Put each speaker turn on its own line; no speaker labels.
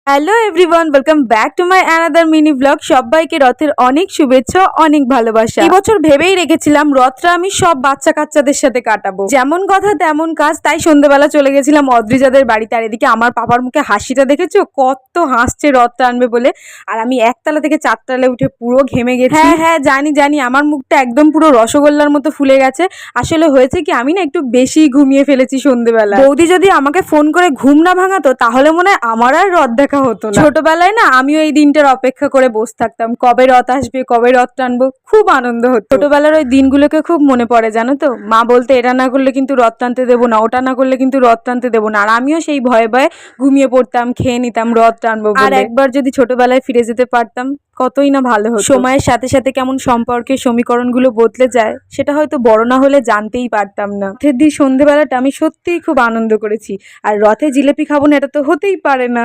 Hello everyone, welcome back to my another mini blog. সবাইকে রথের অনেক শুভেচ্ছা, অনেক ভালোবাসা। এই বছর ভেবেই রেখেছিলাম রথটা আমি সব বাচ্চা কাচ্চাদের সাথে কাটাবো, যেমন কথা তেমন কাজ। তাই সন্ধ্যেবেলা চলে গেছিলাম অদ্রিজাদের বাড়িতে। আর এদিকে আমার পাপার মুখে হাসিটা দেখেছো, কত হাসছে রথটা আনবে বলে। আর আমি একতলা থেকে চারতলায় উঠে পুরো ঘেমে গেছি। হ্যাঁ হ্যাঁ, জানি জানি, আমার মুখটা একদম পুরো রসগোল্লার মতো ফুলে গেছে। আসলে হয়েছে কি, আমি না একটু বেশি ঘুমিয়ে ফেলেছি সন্ধ্যেবেলা। বৌদি যদি আমাকে ফোন করে ঘুম না ভাঙাতো তাহলে মনে হয় আমার আর রথ দেখা হতো না। ছোটবেলায় না আমিও এই দিনটার অপেক্ষা করে বসে থাকতাম, কবে রথ আসবে, কবে রথ টানবো। খুব আনন্দ হতো। ছোটবেলার ওই দিনগুলোকে খুব মনে পড়ে, জানো তো। মা বলতে এটা না করলে কিন্তু রথ টানতে দেবো না, ওটা না করলে কিন্তু রথ টানতে দেবো না। আর আমিও সেই ভয়ে ভয়ে ঘুমিয়ে পড়তাম, খেয়ে নিতাম রথ টানবো বলে। আর একবার যদি ছোটবেলায় ফিরে যেতে পারতাম কতই না ভালো হতো। সময়ের সাথে সাথে কেমন সম্পর্কের সমীকরণগুলো বদলে যায় সেটা হয়তো বড় না হলে জানতেই পারতাম না। রথের দিন সন্ধ্যেবেলাটা আমি সত্যিই খুব আনন্দ করেছি। আর রথে জিলেপি খাবো না এটা তো হতেই পারে না।